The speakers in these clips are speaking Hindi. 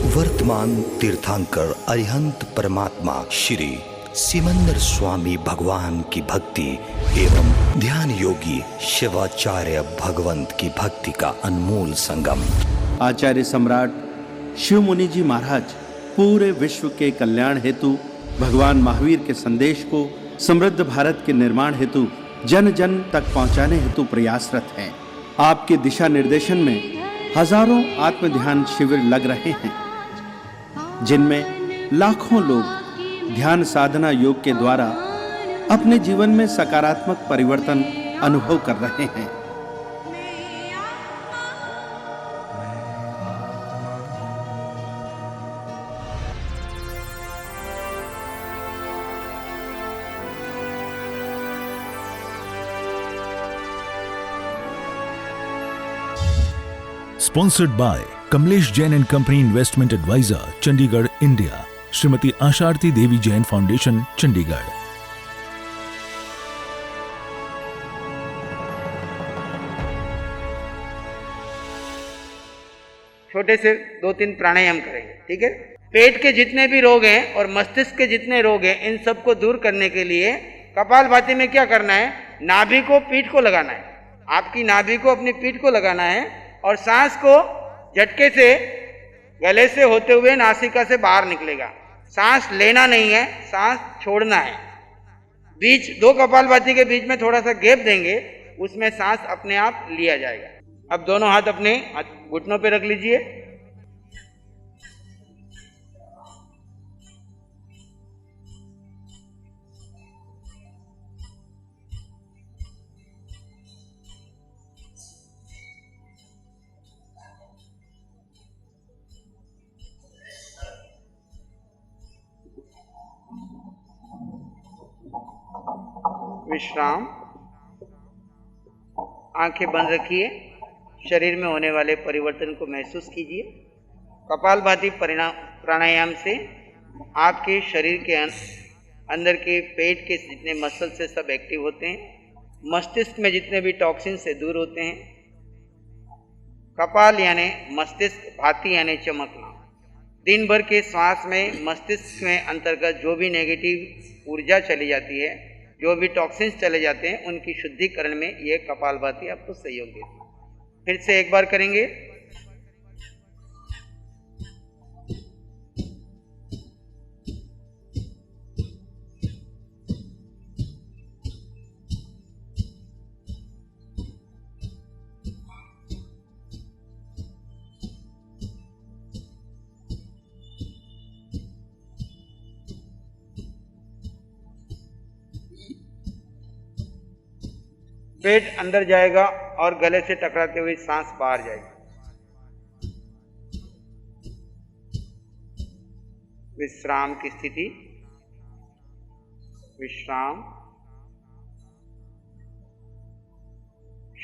वर्तमान तीर्थंकर अरिहंत परमात्मा श्री सिमंदर स्वामी भगवान की भक्ति एवं ध्यान योगी शिवाचार्य भगवंत की भक्ति का अनमोल संगम। आचार्य सम्राट शिव मुनि जी महाराज पूरे विश्व के कल्याण हेतु भगवान महावीर के संदेश को समृद्ध भारत के निर्माण हेतु जन जन तक पहुंचाने हेतु प्रयासरत हैं। आपके दिशा निर्देशन में हजारों आत्म ध्यान शिविर लग रहे हैं, जिनमें लाखों लोग ध्यान साधना योग के द्वारा अपने जीवन में सकारात्मक परिवर्तन अनुभव कर रहे हैं। Sponsored by Kamlesh Jain and Company Investment Advisor, Chandigarh, India. Shrimati Asharati Devi Jain foundation, Chandigarh. छोटे से 2-3 प्राणायाम करेंगे, ठीक है। पेट के जितने भी रोग हैं और मस्तिष्क के जितने रोग हैं, इन सबको दूर करने के लिए कपालभाति में क्या करना है, नाभि को पीठ को लगाना है। आपकी नाभि को अपनी पीठ को लगाना है और सांस को झटके से गले से होते हुए नासिका से बाहर निकलेगा। सांस लेना नहीं है, सांस छोड़ना है। बीच दो कपालभाति के बीच में थोड़ा सा गैप देंगे, उसमें सांस अपने आप लिया जाएगा। अब दोनों हाथ अपने घुटनों पे रख लीजिए। विश्राम। आंखें बंद रखिए। शरीर में होने वाले परिवर्तन को महसूस कीजिए। कपालभाति प्राणायाम से आपके शरीर के अंदर के पेट के जितने मसल से सब एक्टिव होते हैं, मस्तिष्क में जितने भी टॉक्सिन से दूर होते हैं। कपाल यानी मस्तिष्क, भाति यानी चमकना। दिन भर के श्वास में मस्तिष्क में अंतर्गत जो भी नेगेटिव ऊर्जा चली जाती है, जो भी टॉक्सिन्स चले जाते हैं, उनकी शुद्धिकरण में ये कपालभाति आपको सहयोग देती है। फिर से एक बार करेंगे। पेट अंदर जाएगा और गले से टकराते हुए सांस बाहर जाएगी। विश्राम की स्थिति। विश्राम।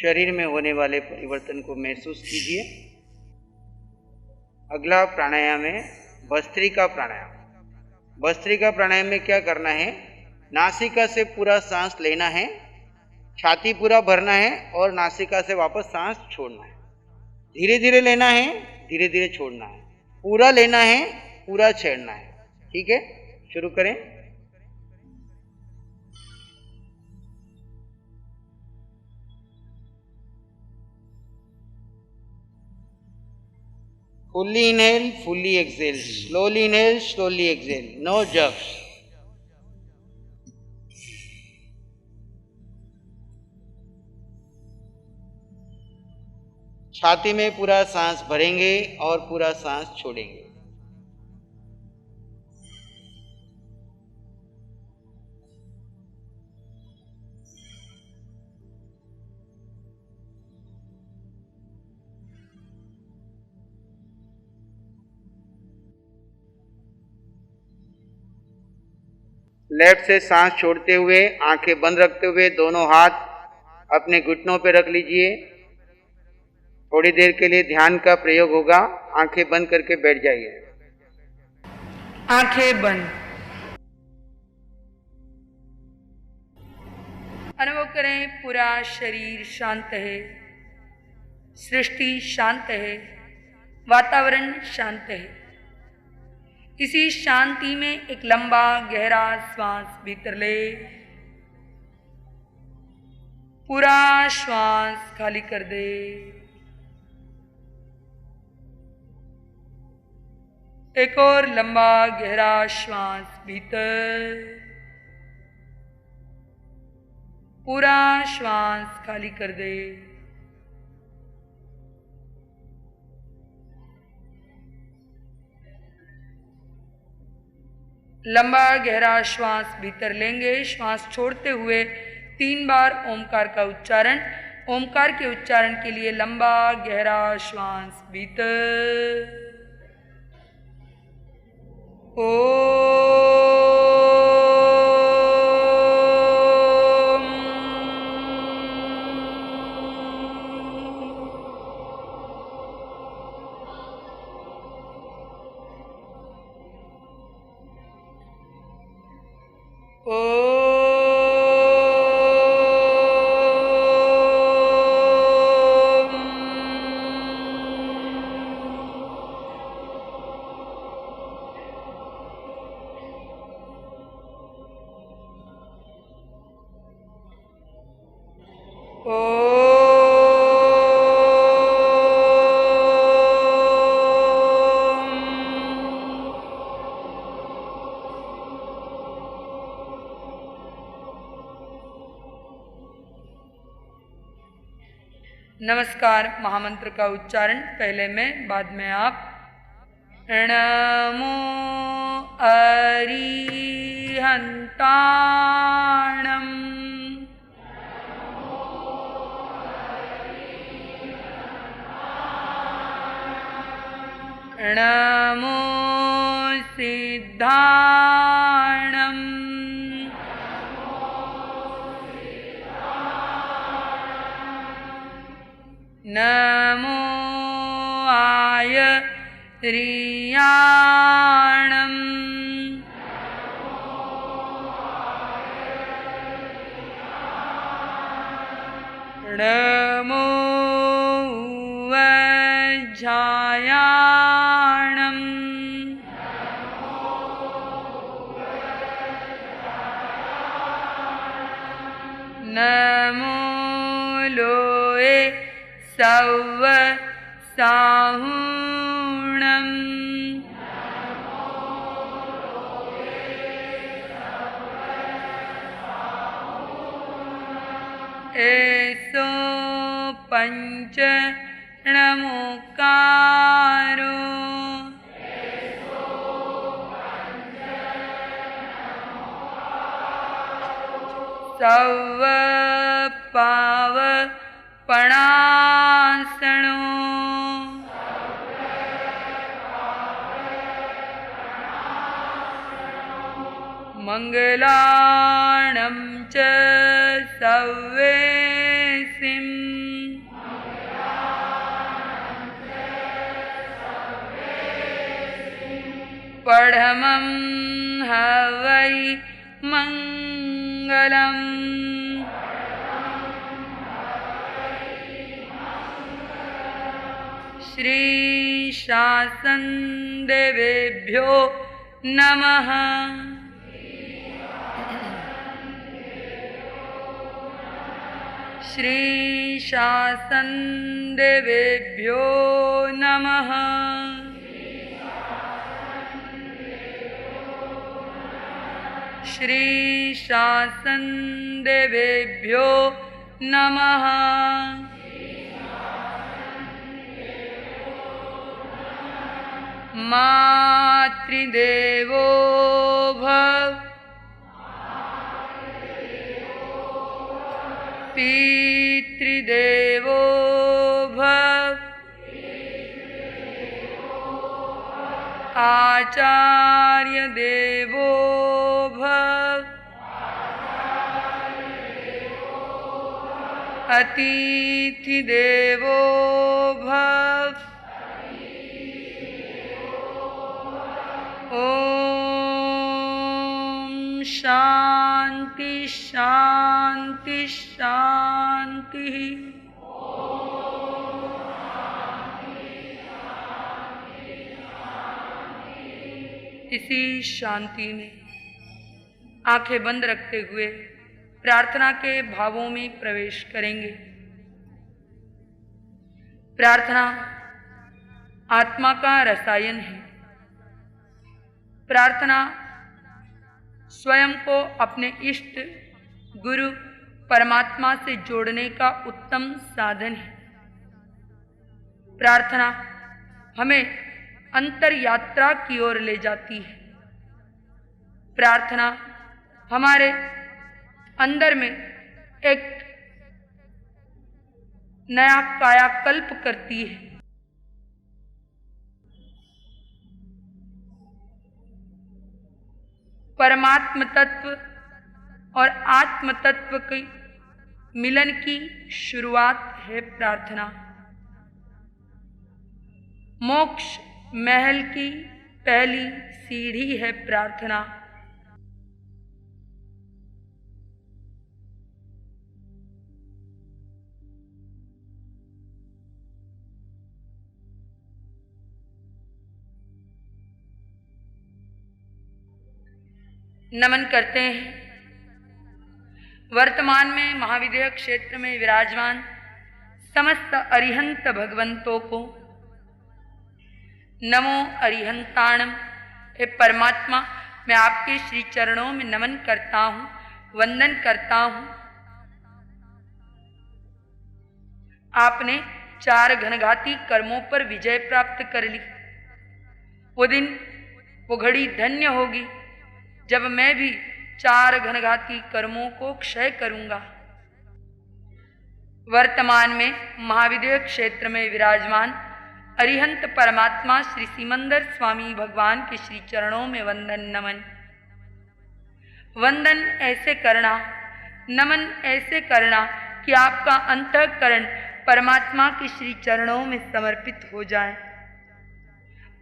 शरीर में होने वाले परिवर्तन को महसूस कीजिए। अगला प्राणायाम है भस्त्रिका प्राणायाम। भस्त्रिका प्राणायाम में क्या करना है, नासिका से पूरा सांस लेना है, छाती पूरा भरना है और नासिका से वापस सांस छोड़ना है। धीरे धीरे लेना है, धीरे धीरे छोड़ना है। पूरा लेना है, पूरा छेड़ना है। ठीक है, शुरू करें। Fully inhale, fully exhale, slowly inhale, slowly exhale, no jabs. छाती में पूरा सांस भरेंगे और पूरा सांस छोड़ेंगे। लेफ्ट से सांस छोड़ते हुए आंखें बंद रखते हुए दोनों हाथ अपने घुटनों पर रख लीजिए। थोड़ी देर के लिए ध्यान का प्रयोग होगा। आंखें बंद करके बैठ जाइए। आंखें बंद। अनुभव करें पूरा शरीर शांत है, सृष्टि शांत है, वातावरण शांत है। इसी शांति में एक लंबा गहरा श्वास भीतर ले, पूरा श्वास खाली कर दे। एक और लंबा गहरा श्वास भीतर, पूरा श्वास खाली कर दे। लंबा गहरा श्वास भीतर लेंगे। श्वास छोड़ते हुए 3 बार ओमकार का उच्चारण। ओमकार के उच्चारण के लिए लंबा गहरा श्वास भीतर। ओ नमस्कार। महामंत्र का उच्चारण पहले मैं, बाद में आप। नमो अरिहंताणं नमो सिद्धाणं नमो आयत्रियाणं नमो वज्झायाणं नमो लोए सव साहुणं एसो पंच नमोकारो सव पाव पणासणो मंगलाणं च सव्वेसिं पढमं हवै मंगलम् श्री शासन देवेभ्यो नमः। श्री शासन देवेभ्यो नमः। श्री शासन देवेभ्यो नमः। मातृदेवो भव पितृदेवो भव आचार्य देवो भव अतिथि देवो भव ओम शांति शांति शांति। इसी शांति में आंखें बंद रखते हुए प्रार्थना के भावों में प्रवेश करेंगे। प्रार्थना आत्मा का रसायन है। प्रार्थना स्वयं को अपने इष्ट गुरु परमात्मा से जोड़ने का उत्तम साधन है। प्रार्थना हमें अंतर यात्रा की ओर ले जाती है। प्रार्थना हमारे अंदर में एक नया कायाकल्प करती है। परमात्म तत्व और आत्म तत्व के मिलन की शुरुआत है प्रार्थना। मोक्ष महल की पहली सीढ़ी है प्रार्थना। नमन करते हैं वर्तमान में महाविद्या क्षेत्र में विराजमान समस्त अरिहंत भगवंतों को। नमो अरिहंताणम। हे परमात्मा, मैं आपके श्री चरणों में नमन करता हूँ, वंदन करता हूँ। आपने 4 घनघाती कर्मों पर विजय प्राप्त कर ली। वो दिन, वो घड़ी धन्य होगी जब मैं भी 4 घनघाती कर्मों को क्षय करूंगा। वर्तमान में महाविद्या क्षेत्र में विराजमान अरिहंत परमात्मा श्री सिमंदर स्वामी भगवान के श्री चरणों में वंदन नमन। वंदन ऐसे करना, नमन ऐसे करना कि आपका अंतःकरण परमात्मा के श्री चरणों में समर्पित हो जाए।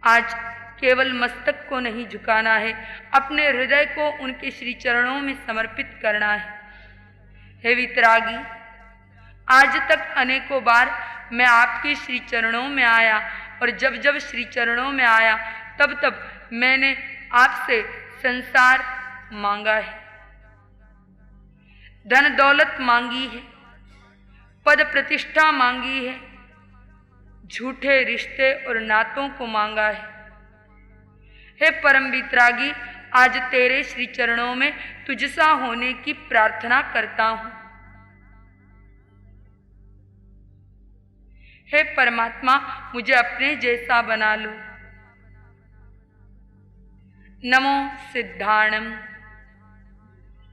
आज केवल मस्तक को नहीं झुकाना है, अपने हृदय को उनके श्री चरणों में समर्पित करना है। हे वितरागी, आज तक अनेकों बार मैं आपके श्री चरणों में आया और जब जब श्री चरणों में आया तब तब मैंने आपसे संसार मांगा है, धन दौलत मांगी है, पद प्रतिष्ठा मांगी है, झूठे रिश्ते और नातों को मांगा है। हे परम वितरागी, आज तेरे श्री चरणों में तुझसा होने की प्रार्थना करता हूं। हे परमात्मा, मुझे अपने जैसा बना लो। नमो सिद्धाणम।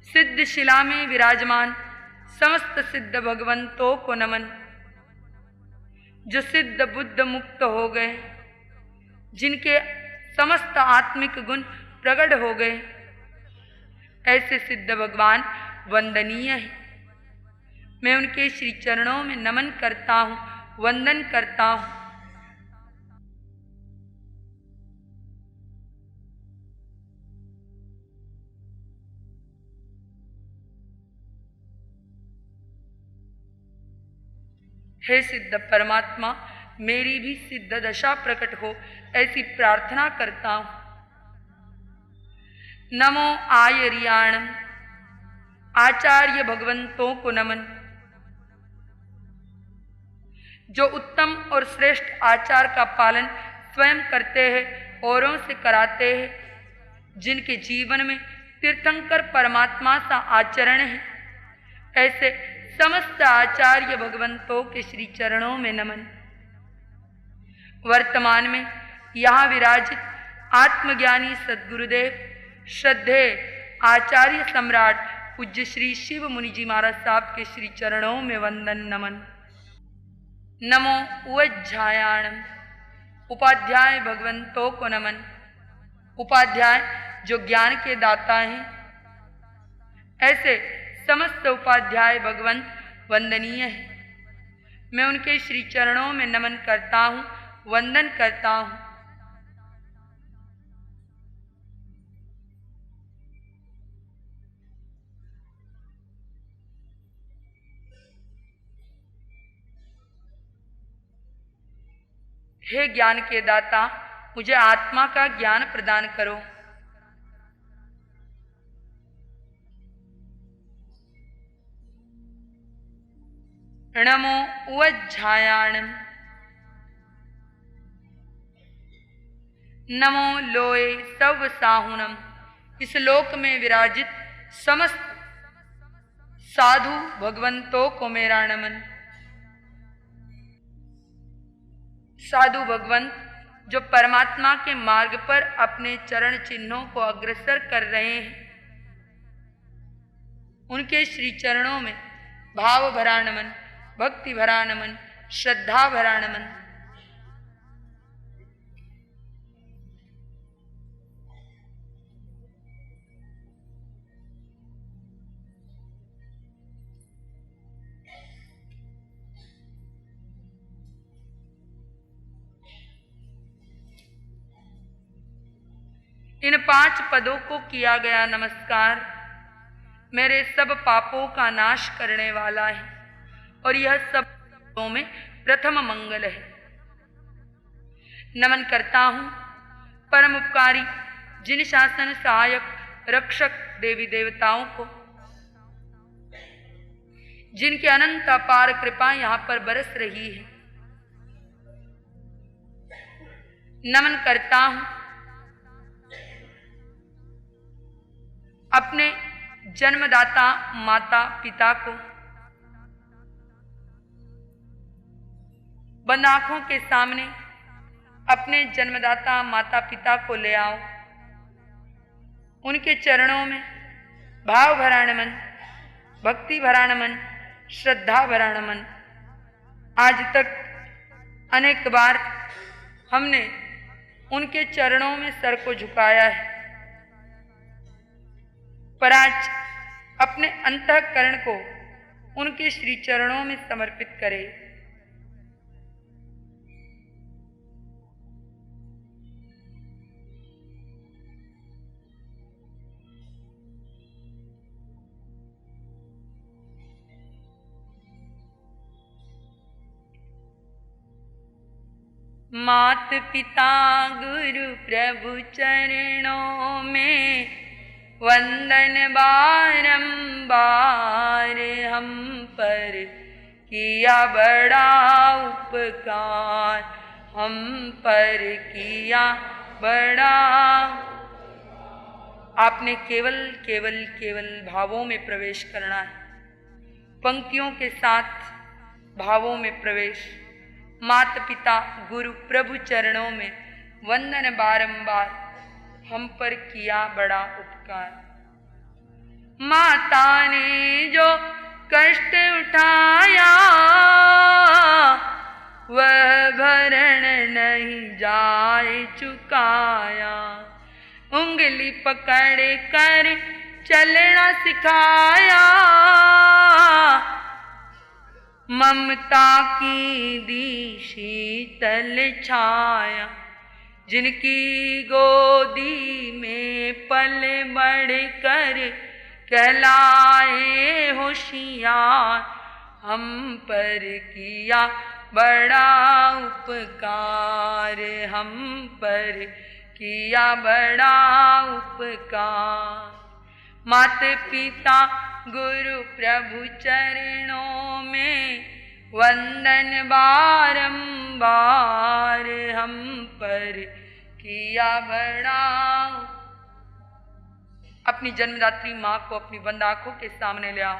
सिद्ध शिला में विराजमान समस्त सिद्ध भगवंतों को नमन, जो सिद्ध बुद्ध मुक्त हो गए, जिनके समस्त आत्मिक गुण प्रकट हो गए। ऐसे सिद्ध भगवान वंदनीय है। मैं उनके श्री चरणों में नमन करता हूँ, वंदन करता हूँ। हे सिद्ध परमात्मा, मेरी भी सिद्ध दशा प्रकट हो, ऐसी प्रार्थना करता हूं। नमो आयर्याणम। आचार्य भगवंतों को नमन, जो उत्तम और श्रेष्ठ आचार का पालन स्वयं करते हैं, औरों से कराते हैं, जिनके जीवन में तीर्थंकर परमात्मा सा आचरण है। ऐसे समस्त आचार्य भगवंतों के श्री चरणों में नमन। वर्तमान में यहाँ विराजित आत्मज्ञानी सद्गुरुदेव श्रद्धेय आचार्य सम्राट पूज्य श्री शिव मुनि जी महाराज साहब के श्री चरणों में वंदन नमन। नमो उज्जायाणम। उपाध्याय भगवंतों को नमन। उपाध्याय जो ज्ञान के दाता हैं, ऐसे समस्त उपाध्याय भगवंत वंदनीय है। मैं उनके श्री चरणों में नमन करता हूँ, वंदन करता हूँ। हे ज्ञान के दाता, मुझे आत्मा का ज्ञान प्रदान करो। नमो उज्जायाणम, नमो लोए सव साहुनम। इस लोक में विराजित समस्त साधु भगवंतों को मेरा नमन। साधु भगवंत जो परमात्मा के मार्ग पर अपने चरण चिन्हों को अग्रसर कर रहे हैं, उनके श्री चरणों में भाव भरा नमन, भक्ति भरा नमन, श्रद्धा भरा नमन। इन 5 पदों को किया गया नमस्कार मेरे सब पापों का नाश करने वाला है और यह सब पदों में प्रथम मंगल है। नमन करता हूँ परम उपकारी जिन शासन सहायक रक्षक देवी देवताओं को, जिनकी अनंत अपार कृपा यहाँ पर बरस रही है। नमन करता हूँ अपने जन्मदाता माता पिता को। बंद आंखों के सामने अपने जन्मदाता माता पिता को ले आओ। उनके चरणों में भाव भरा नमन, भक्ति भरा नमन, श्रद्धा भरा नमन। आज तक अनेक बार हमने उनके चरणों में सर को झुकाया है, पर आज अपने अंतःकरण को उनके श्री चरणों में समर्पित करें। मात पिता गुरु प्रभु चरणों में वंदन बारंबार, हम पर किया बड़ा उपकार, हम पर किया बड़ा। आपने केवल केवल केवल भावों में प्रवेश करना है, पंक्तियों के साथ भावों में प्रवेश। माता पिता गुरु प्रभु चरणों में वंदन बारंबार, हम पर किया बड़ा उपकार। माता ने जो कष्ट उठाया वह भरण नहीं जाए चुकाया, उंगली पकड़ कर चलना सिखाया, ममता की दी शीतल छाया, जिनकी गोदी में पल बढ़ कर कहलाए होशियार, हम पर किया बड़ा उपकार, हम पर किया बड़ा उपकार। माता पिता गुरु प्रभु चरणों में वंदन बारंबार, हम पर किया बड़ा। अपनी जन्मदात्री माँ को अपनी बंद आंखों के सामने ले आओ।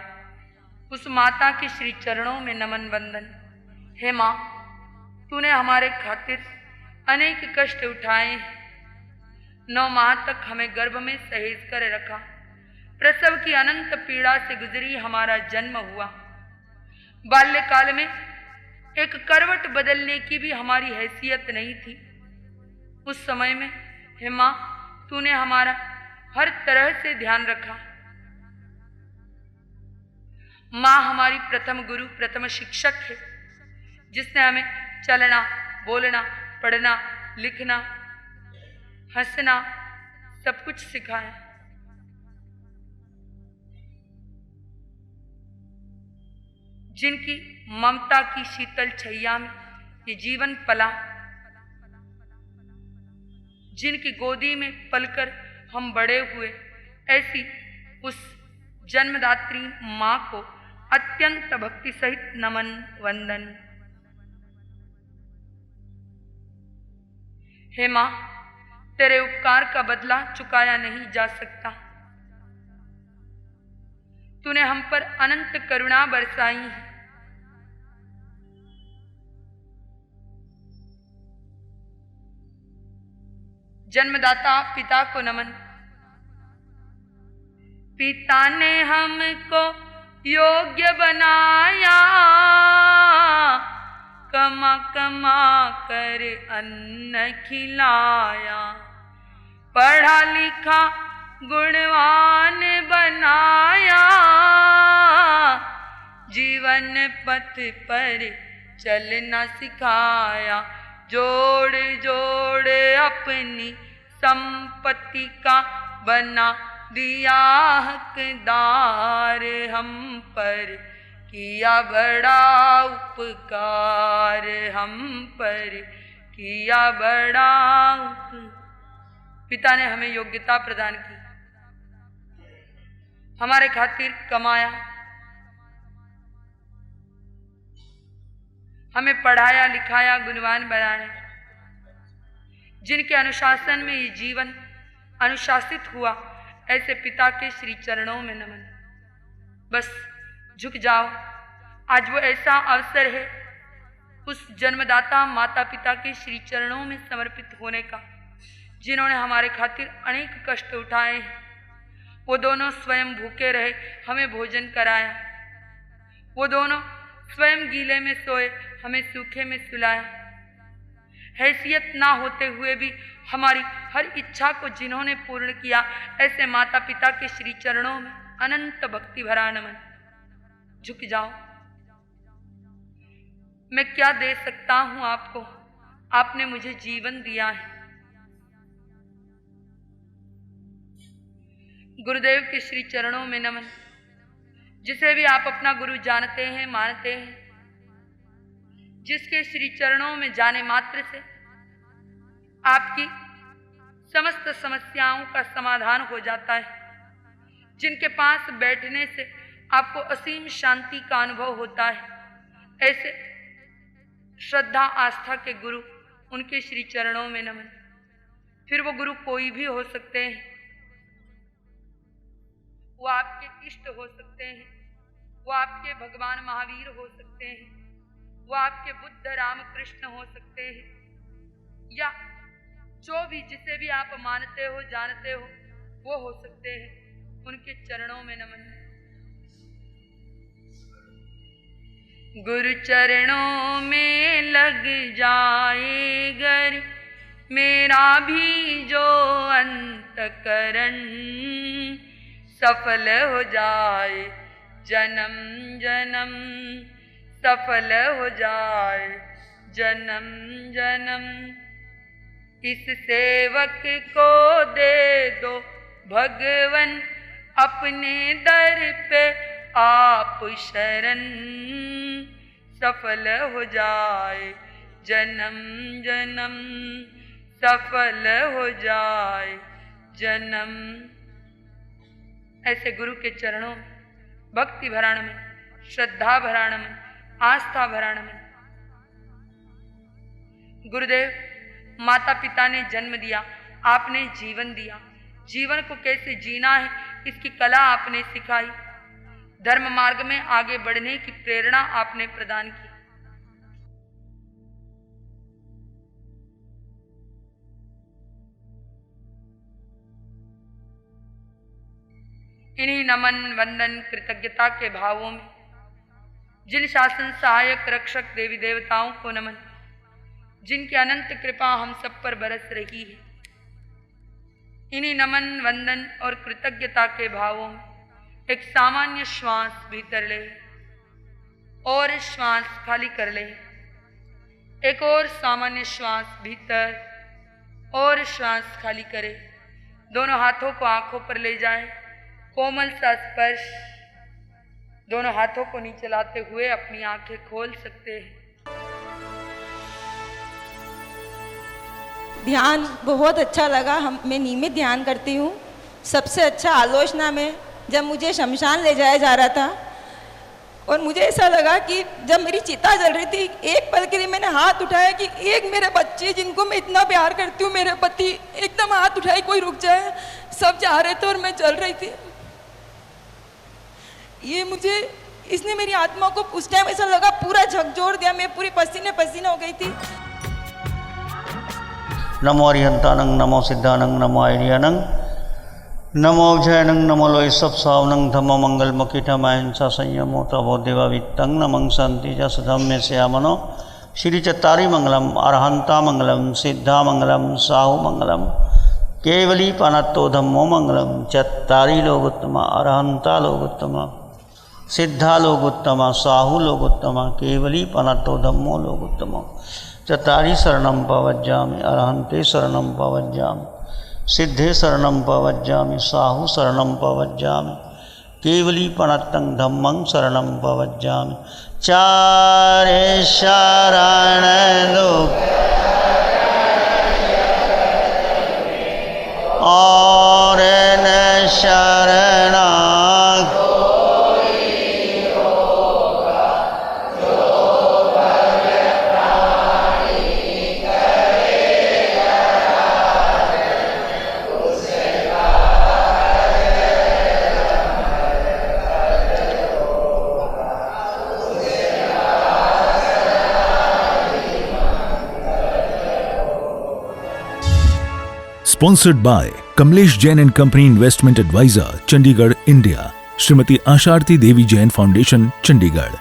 उस माता के श्री चरणों में नमन वंदन। हे माँ, तूने हमारे खातिर अनेक कष्ट उठाए, 9 माह तक हमें गर्भ में सहेज कर रखा, प्रसव की अनंत पीड़ा से गुजरी हमारा जन्म हुआ। बाल्यकाल में एक करवट बदलने की भी हमारी हैसियत नहीं थी। उस समय में हे माँ, तूने हमारा हर तरह से ध्यान रखा। माँ हमारी प्रथम गुरु, प्रथम शिक्षक है, जिसने हमें चलना, बोलना, पढ़ना, लिखना, हंसना सब कुछ सिखाया। जिनकी ममता की शीतल छैया में ये जीवन पला, जिनकी गोदी में पलकर हम बड़े हुए, ऐसी उस जन्मदात्री माँ को अत्यंत भक्ति सहित नमन वंदन। हे मां, तेरे उपकार का बदला चुकाया नहीं जा सकता। तूने हम पर अनंत करुणा बरसाई है। जन्मदाता पिता को नमन। पिता ने हमको योग्य बनाया, कमा कमा कर अन्न खिलाया, पढ़ा लिखा गुणवान बनाया, जीवन पथ पर चलना सिखाया, जोड़ जोड़ अपनी संपत्ति का बना दिया हकदार, हम पर किया बड़ा उपकार, हम पर किया बड़ा पिता ने हमें योग्यता प्रदान की, हमारे खातिर कमाया, हमें पढ़ाया लिखाया, गुणवान बनाया। जिनके अनुशासन में ये जीवन अनुशासित हुआ, ऐसे पिता के श्री चरणों में नमन। बस झुक जाओ, आज वो ऐसा अवसर है उस जन्मदाता माता पिता के श्री चरणों में समर्पित होने का, जिन्होंने हमारे खातिर अनेक कष्ट उठाए हैं। वो दोनों स्वयं भूखे रहे, हमें भोजन कराया। वो दोनों स्वयं गीले में सोए, हमें सूखे में सुलाया। हैसियत ना होते हुए भी हमारी हर इच्छा को जिन्होंने पूर्ण किया, ऐसे माता पिता के श्री चरणों में अनंत भक्ति भरा नमन। झुक जाओ। मैं क्या दे सकता हूं आपको, आपने मुझे जीवन दिया है। गुरुदेव के श्री चरणों में नमन। जिसे भी आप अपना गुरु जानते हैं, मानते हैं, जिसके श्री चरणों में जाने मात्र से आपकी समस्त समस्याओं का समाधान हो जाता है, जिनके पास बैठने से आपको असीम शांति का अनुभव होता है, ऐसे श्रद्धा आस्था के गुरु, उनके श्री चरणों में नमन। फिर वो गुरु कोई भी हो सकते हैं, वो आपके इष्ट हो सकते हैं, वो आपके भगवान महावीर हो सकते हैं, वो आपके बुद्ध राम कृष्ण हो सकते हैं, या जो भी जिसे भी आप मानते हो जानते हो वो हो सकते हैं। उनके चरणों में नमन। गुरु चरणों में लग जाए गर मेरा भी जो अंतकरण, सफल हो जाए जन्म जन्म, सफल हो जाए जन्म जन्म। इस सेवक को दे दो भगवन, अपने दर पे आप शरण, सफल हो जाए जन्म जन्म, सफल हो जाए जन्म। ऐसे गुरु के चरणों में भक्ति भराण में, श्रद्धा भराण में, आस्था भराण में। गुरुदेव, माता पिता ने जन्म दिया, आपने जीवन दिया, जीवन को कैसे जीना है इसकी कला आपने सिखाई, धर्म मार्ग में आगे बढ़ने की प्रेरणा आपने प्रदान की। इन्हीं नमन वंदन कृतज्ञता के भावों में जिन शासन सहायक रक्षक देवी देवताओं को नमन, जिनकी अनंत कृपा हम सब पर बरस रही है। इन्हीं नमन वंदन और कृतज्ञता के भावों में एक सामान्य श्वास भीतर ले और श्वास खाली कर ले। एक और सामान्य श्वास भीतर और श्वास खाली करे। दोनों हाथों को आंखों पर ले जाए, कोमल सा स्पर्श। दोनों हाथों को नीचे लाते हुए अपनी आंखें खोल सकते हैं। ध्यान बहुत अच्छा लगा। मैं नियमित ध्यान करती हूँ। सबसे अच्छा आलोचना में जब मुझे शमशान ले जाया जा रहा था और मुझे ऐसा लगा कि जब मेरी चिता जल रही थी, एक पल के लिए मैंने हाथ उठाया कि एक मेरे बच्चे जिनको मैं इतना प्यार करती हूँ, मेरे पति, एकदम हाथ उठाए कोई रुक जाए। सब जा रहे थे और मैं चल रही थी। ये मुझे, इसने मेरी आत्मा को उस टाइम ऐसा लगा पूरा झकझोर दिया। मैं पूरी पसीने पसीने हो गई थी। नमो अरिहंतानंग, नमो सिद्धानंग, नमो आर्यानंग, नमो अभ्ययनंग, नमो लोय सब सावनंग, धम्म मंगल मकीठम अहिंसा संयमो तवो देवा वित्तंग, नमं शांति जस धम्मे श्यामनो, श्री चत्तारी मंगलम, अरहंता मंगलम, सिद्धा मंगलम, साहु मंगलम, केवली पानत्तो धम्मो मंगलम, चत्तारी लोगोत्तमा, अरहंता लोगोत्तमा, सिद्धा लोगोत्तमा, साहु लोगोत्तमा, केवली पानत्तो धम्मो लोगोत्तमा, चत्तारी शरणं पवज्जामि, अरहंते शरणं पवज्जामि, सिद्धे शरणं पवज्जामि, साहु शरणं पवज्जामि, केवली पणत्तं धम्मं शरणं पवज्जामि। चारे शरण लोक और न शरणा Sponsored by Kamlesh Jain and Company Investment Advisor, Chandigarh, India. Shrimati Asharti Devi Jain Foundation, Chandigarh.